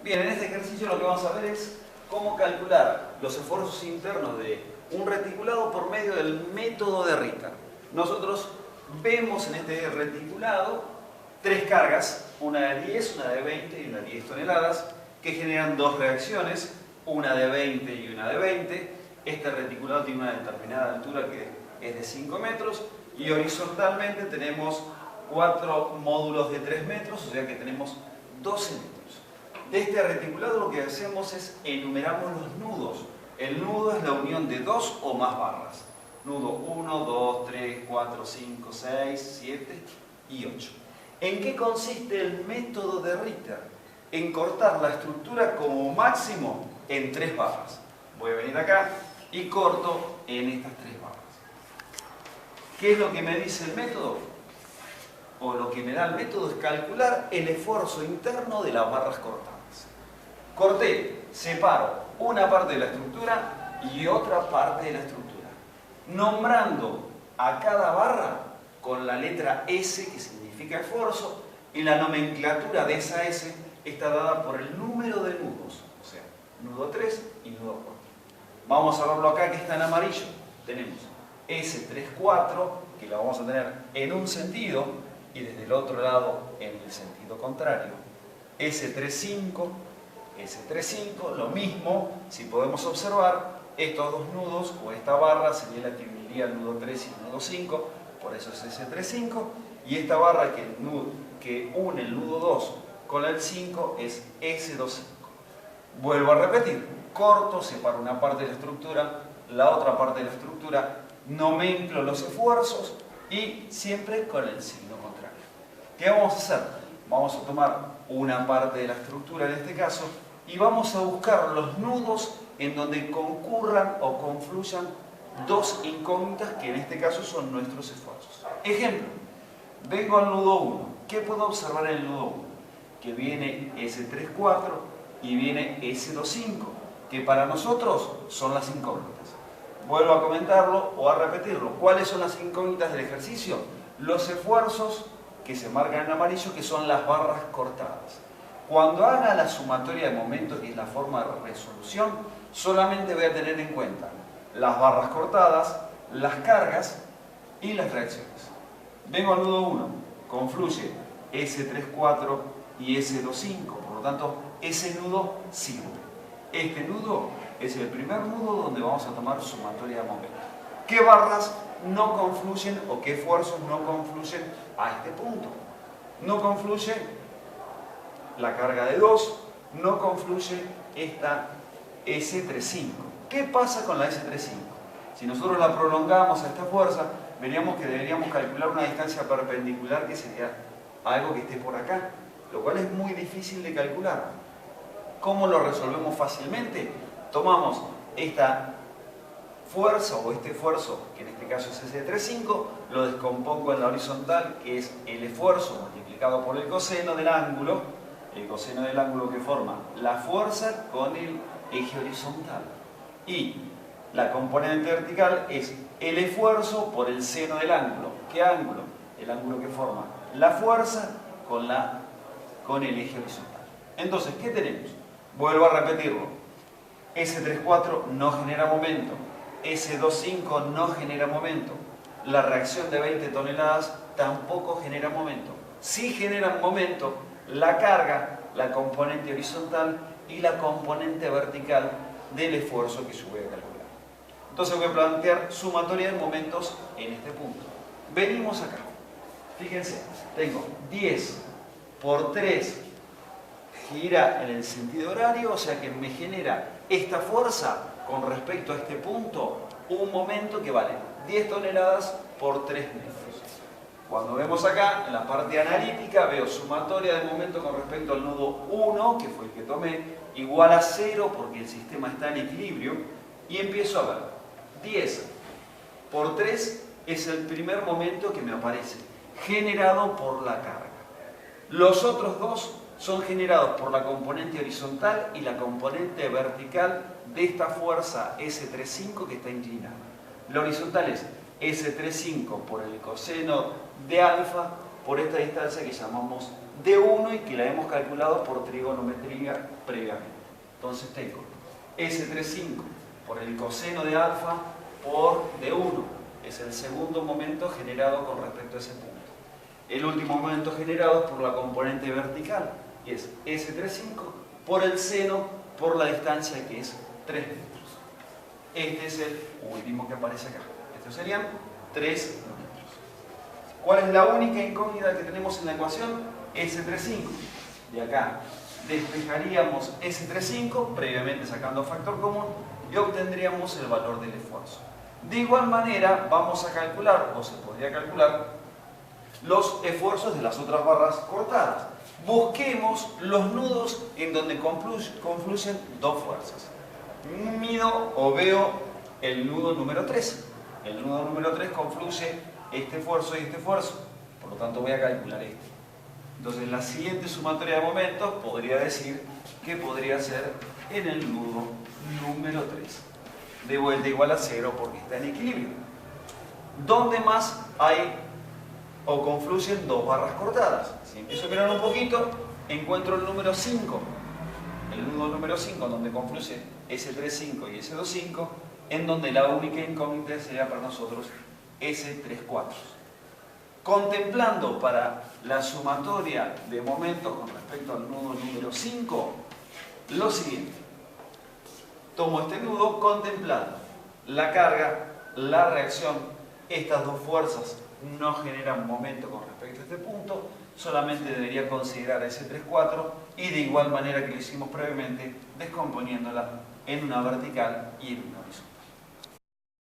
Bien, en este ejercicio lo que vamos a ver es cómo calcular los esfuerzos internos de un reticulado por medio del método de Ritter. Nosotros vemos en este reticulado tres cargas, una de 10, una de 20 y una de 10 toneladas, que generan dos reacciones, una de 20 y una de 20. Este reticulado tiene una determinada altura que es de 5 metros y horizontalmente tenemos 4 módulos de 3 metros, o sea que tenemos 12 metros. De este reticulado lo que hacemos es enumeramos los nudos. El nudo es la unión de dos o más barras. Nudo 1, 2, 3, 4, 5, 6, 7 y 8. ¿En qué consiste el método de Ritter? En cortar la estructura como máximo en 3 barras. Voy a venir acá y corto en estas 3 barras. ¿Qué es lo que me dice el método? O lo que me da el método es calcular el esfuerzo interno de las barras cortadas. Corté, separo una parte de la estructura y otra parte de la estructura, nombrando a cada barra con la letra S, que significa esfuerzo, y la nomenclatura de esa S está dada por el número de nudos, o sea, nudo 3 y nudo 4. Vamos a verlo acá que está en amarillo. Tenemos S34, que la vamos a tener en un sentido, y desde el otro lado en el sentido contrario. S35, S35, lo mismo, si podemos observar, estos dos nudos o esta barra sería la que uniría el nudo 3 y el nudo 5, por eso es S35, y esta barra que une el nudo 2 con el 5 es S25. Vuelvo a repetir, corto, separo una parte de la estructura, la otra parte de la estructura, nomenclo los esfuerzos y siempre con el signo contrario. ¿Qué vamos a hacer? Vamos a tomar una parte de la estructura en este caso y vamos a buscar los nudos en donde concurran o confluyan dos incógnitas que en este caso son nuestros esfuerzos. Ejemplo, vengo al nudo 1. ¿Qué puedo observar en el nudo 1? Que viene S34 y viene S25, que para nosotros son las incógnitas. Vuelvo a comentarlo o a repetirlo. ¿Cuáles son las incógnitas del ejercicio? Los esfuerzos que se marcan en amarillo, que son las barras cortadas. Cuando haga la sumatoria de momentos, que es la forma de resolución, solamente voy a tener en cuenta las barras cortadas, las cargas y las reacciones. Vengo al nudo 1, confluye S34 y S25, por lo tanto, ese nudo sirve. Este nudo es el primer nudo donde vamos a tomar sumatoria de momentos. ¿Qué barras no confluyen o qué esfuerzos no confluyen a este punto? No confluye la carga de 2, no confluye esta S35. ¿Qué pasa con la S35? Si nosotros la prolongamos a esta fuerza, veríamos que deberíamos calcular una distancia perpendicular que sería algo que esté por acá, lo cual es muy difícil de calcular. ¿Cómo lo resolvemos fácilmente? Tomamos esta fuerza o este esfuerzo, que en este caso es S35, lo descompongo en la horizontal, que es el esfuerzo multiplicado por el coseno del ángulo que forma la fuerza con el eje horizontal. Y la componente vertical es el esfuerzo por el seno del ángulo. ¿Qué ángulo? El ángulo que forma la fuerza con el eje horizontal. Entonces, ¿qué tenemos? Vuelvo a repetirlo. S34 no genera momento. S25 no genera momento. La reacción de 20 toneladas tampoco genera momento. Sí generan momento la carga, la componente horizontal y la componente vertical del esfuerzo que yo voy a calcular. Entonces voy a plantear sumatoria de momentos en este punto. Venimos acá. Fíjense, tengo 10 por 3 gira en el sentido horario, o sea que me genera esta fuerza con respecto a este punto un momento que vale 10 toneladas por 3 metros. Cuando vemos acá, en la parte analítica, veo sumatoria de momento con respecto al nudo 1, que fue el que tomé, igual a 0 porque el sistema está en equilibrio, y empiezo a ver 10 por 3 es el primer momento que me aparece, generado por la carga. Los otros dos son generados por la componente horizontal y la componente vertical de esta fuerza S35 que está inclinada. La horizontal es S35 por el coseno de alfa por esta distancia que llamamos D1 y que la hemos calculado por trigonometría previamente. Entonces tengo S35 por el coseno de alfa por D1. Es el segundo momento generado con respecto a ese punto. El último momento generado es por la componente vertical, y es S35 por el seno por la distancia que es 3 metros. Este es el último que aparece acá. Estos serían 3 metros. ¿Cuál es la única incógnita que tenemos en la ecuación? S35. De acá despejaríamos S35, previamente sacando factor común, y obtendríamos el valor del esfuerzo. De igual manera, vamos a calcular, o se podría calcular, los esfuerzos de las otras barras cortadas. Busquemos los nudos en donde confluyen dos fuerzas. Mido o veo el nudo número 3. El nudo número 3 confluye este esfuerzo y este esfuerzo. Por lo tanto, voy a calcular este. Entonces, la siguiente sumatoria de momentos podría decir que podría ser en el nudo número 3. De vuelta igual a 0 porque está en equilibrio. ¿Dónde más hay o confluyen dos barras cortadas? Si empiezo a mirar un poquito, encuentro el número 5. El nudo número 5, donde confluye S35 y S25, en donde la única incógnita sería para nosotros S34. Contemplando para la sumatoria de momentos con respecto al nudo número 5, lo siguiente. Tomo este nudo contemplando la carga, la reacción, estas dos fuerzas no generan momento con respecto a este punto, solamente debería considerar S34 y de igual manera que lo hicimos previamente, descomponiéndola en una vertical y en una horizontal.